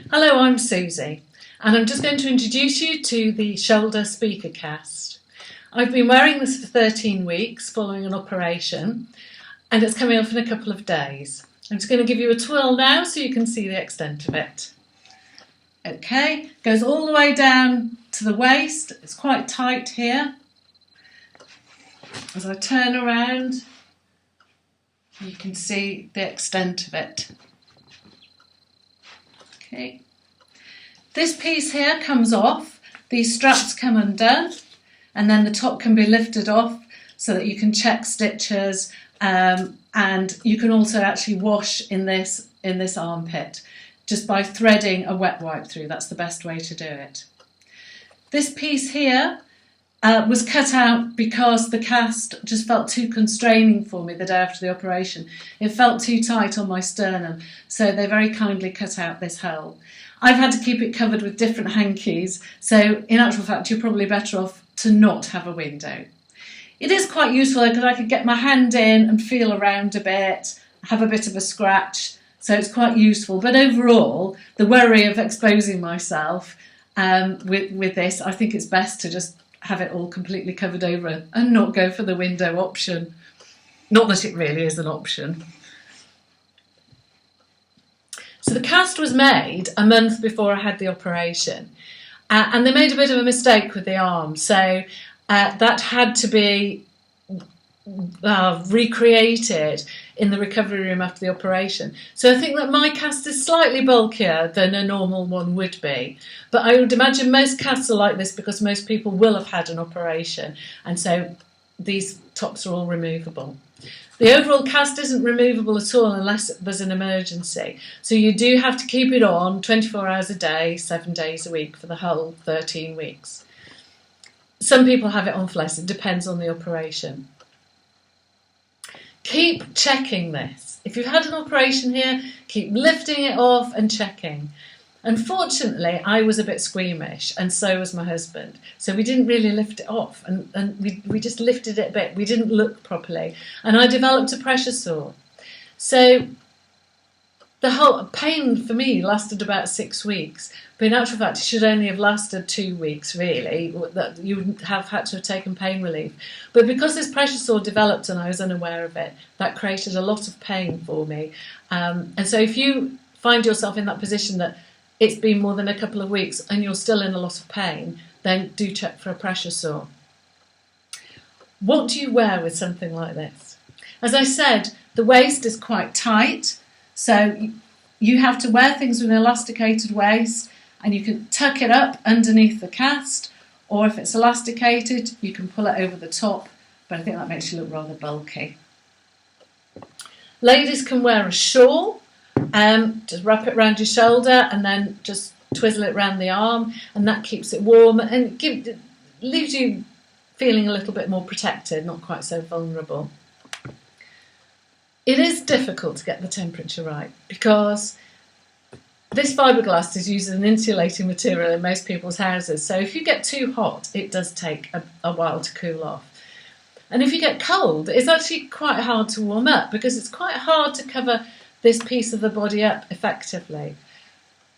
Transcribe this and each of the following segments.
Hello, I'm Susie, and I'm just going to introduce you to the shoulder Spica cast. I've been wearing this for 13 weeks following an operation, and it's coming off in a couple of days. I'm just going to give you a twirl now so you can see the extent of it. Okay, goes all the way down to the waist. It's quite tight here. As I turn around, you can see the extent of it. Okay. This piece here comes off, these straps come undone, and then the top can be lifted off so that you can check stitches, and you can also actually wash in this armpit just by threading a wet wipe through. That's the best way to do it. This piece here was cut out because the cast just felt too constraining for me the day after the operation. It felt too tight on my sternum, so they very kindly cut out this hole. I've had to keep it covered with different hankies, so in actual fact you're probably better off to not have a window. It is quite useful because I could get my hand in and feel around a bit, have a bit of a scratch, so it's quite useful. But overall, the worry of exposing myself with this, I think it's best to just have it all completely covered over and not go for the window option. Not that it really is an option. So the cast was made a month before I had the operation, and they made a bit of a mistake with the arm, so that had to be recreated in the recovery room after the operation. So I think that my cast is slightly bulkier than a normal one would be, but I would imagine most casts are like this because most people will have had an operation, and so these tops are all removable. The overall cast isn't removable at all unless there's an emergency, so you do have to keep it on 24 hours a day, 7 days a week for the whole 13 weeks. Some people have it on for less, it depends on the operation. Keep checking this. If you've had an operation here, keep lifting it off and checking. Unfortunately, I was a bit squeamish, and so was my husband. So we didn't really lift it off, and we just lifted it a bit. We didn't look properly, and I developed a pressure sore. So the whole pain for me lasted about 6 weeks, but in actual fact it should only have lasted 2 weeks really. That you would have had to have taken pain relief. But because this pressure sore developed and I was unaware of it, that created a lot of pain for me. And so if you find yourself in that position that it's been more than a couple of weeks and you're still in a lot of pain, then do check for a pressure sore. What do you wear with something like this? As I said, the waist is quite tight, so you have to wear things with an elasticated waist, and you can tuck it up underneath the cast, or if it's elasticated, you can pull it over the top, but I think that makes you look rather bulky. Ladies can wear a shawl, just wrap it around your shoulder and then just twizzle it around the arm, and that keeps it warm and leaves you feeling a little bit more protected, not quite so vulnerable. It is difficult to get the temperature right because this fiberglass is used as an insulating material in most people's houses, so if you get too hot it does take a while to cool off. And if you get cold, it's actually quite hard to warm up because it's quite hard to cover this piece of the body up effectively.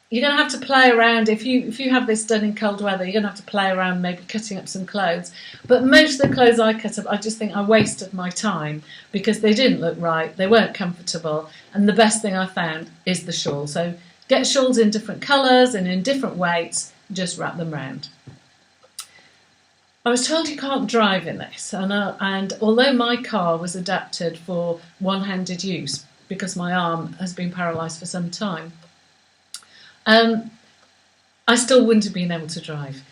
You're going to have to play around. If you have this done in cold weather, you're going to have to play around maybe cutting up some clothes. But most of the clothes I cut up, I just think I wasted my time because they didn't look right, they weren't comfortable, and the best thing I found is the shawl. So get shawls in different colours and in different weights, just wrap them round. I was told you can't drive in this, and although my car was adapted for one-handed use because my arm has been paralysed for some time, I still wouldn't have been able to drive.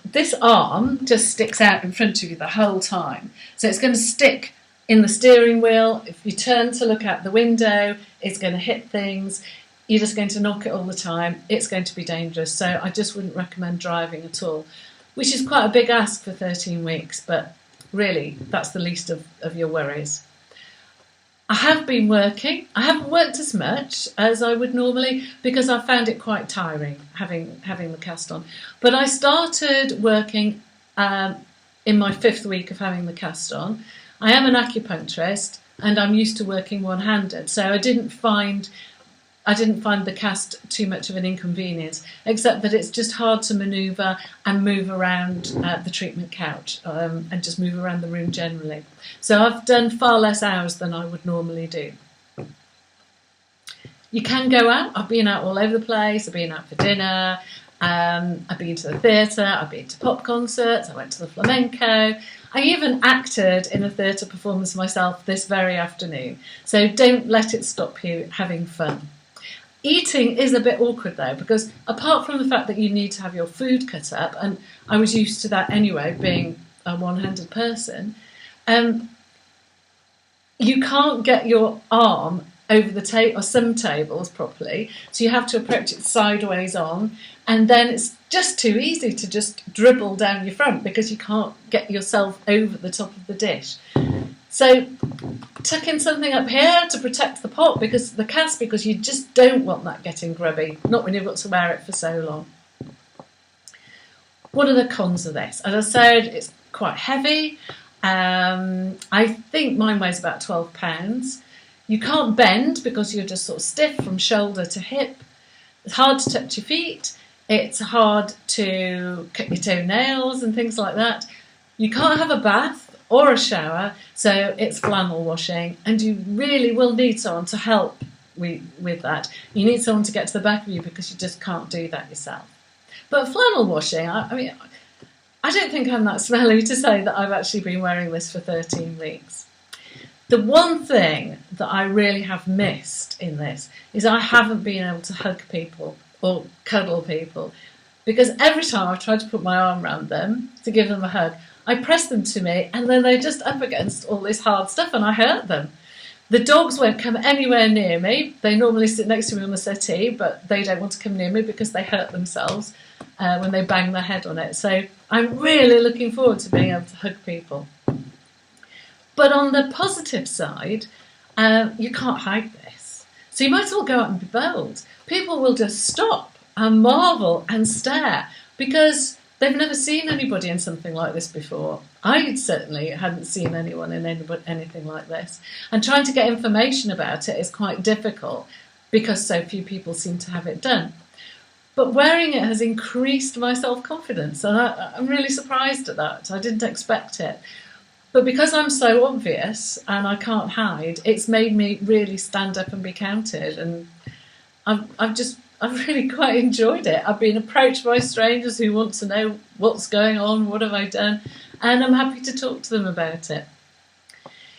This arm just sticks out in front of you the whole time. So it's going to stick in the steering wheel. If you turn to look out the window, it's going to hit things. You're just going to knock it all the time. It's going to be dangerous. So I just wouldn't recommend driving at all, which is quite a big ask for 13 weeks, but really that's the least of your worries. I have been working. I haven't worked as much as I would normally because I found it quite tiring having the cast on. But I started working in my 5th week of having the cast on. I am an acupuncturist and I'm used to working one-handed, so I didn't find I didn't find the cast too much of an inconvenience, except that it's just hard to manoeuvre and move around the treatment couch and just move around the room generally. So I've done far less hours than I would normally do. You can go out. I've been out all over the place. I've been out for dinner. I've been to the theatre. I've been to pop concerts. I went to the flamenco. I even acted in a theatre performance myself this very afternoon. So don't let it stop you having fun. Eating is a bit awkward though, because apart from the fact that you need to have your food cut up, and I was used to that anyway, being a one-handed person, you can't get your arm over the table, or some tables properly, so you have to approach it sideways on, and then it's just too easy to just dribble down your front because you can't get yourself over the top of the dish. So tuck in something up here to protect the pot, because the cast, because you just don't want that getting grubby, not when you've got to wear it for so long. What are the cons of this? As I said, it's quite heavy. I think mine weighs about 12 pounds. You can't bend because you're just sort of stiff from shoulder to hip. It's hard to touch your feet. It's hard to cut your toenails and things like that. You can't have a bath or a shower, so it's flannel washing, and you really will need someone to help with that. You need someone to get to the back of you because you just can't do that yourself. But flannel washing, I mean, I don't think I'm that smelly to say that I've actually been wearing this for 13 weeks. The one thing that I really have missed in this is I haven't been able to hug people or cuddle people, because every time I've tried to put my arm around them to give them a hug, I press them to me and then they're just up against all this hard stuff and I hurt them. The dogs won't come anywhere near me. They normally sit next to me on the settee, but they don't want to come near me because they hurt themselves when they bang their head on it. So I'm really looking forward to being able to hug people. But on the positive side, you can't hide this. So you might as well go out and be bold. People will just stop and marvel and stare because they've never seen anybody in something like this before. I certainly hadn't seen anyone in anything like this. And trying to get information about it is quite difficult because so few people seem to have it done. But wearing it has increased my self-confidence, and I'm really surprised at that. I didn't expect it. But because I'm so obvious and I can't hide, it's made me really stand up and be counted. And I've really quite enjoyed it. I've been approached by strangers who want to know what's going on, what have I done, and I'm happy to talk to them about it.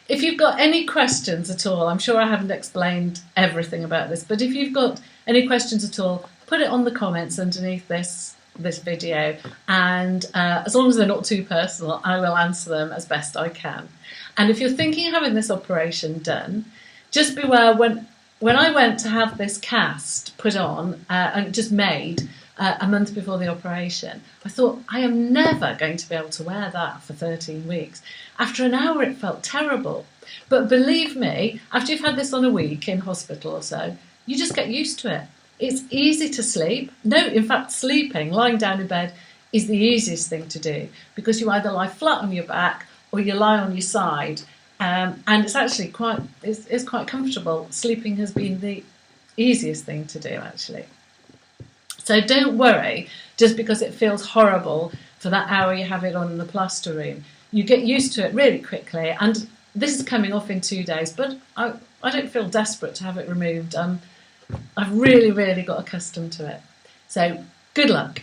If you've got any questions at all, I'm sure I haven't explained everything about this, but if you've got any questions at all, put it on the comments underneath this video, and as long as they're not too personal, I will answer them as best I can. And if you're thinking of having this operation done, just beware when I went to have this cast put on and just made a month before the operation, I thought, I am never going to be able to wear that for 13 weeks. After an hour it felt terrible, but believe me, after you've had this on a week in hospital or so, you just get used to it. It's easy to sleep. No, in fact, sleeping, lying down in bed, is the easiest thing to do because you either lie flat on your back or you lie on your side, and it's actually it's quite comfortable. Sleeping has been the easiest thing to do, actually. So don't worry just because it feels horrible for that hour you have it on in the plaster room. You get used to it really quickly, and this is coming off in 2 days, but I don't feel desperate to have it removed. I've really got accustomed to it. So good luck.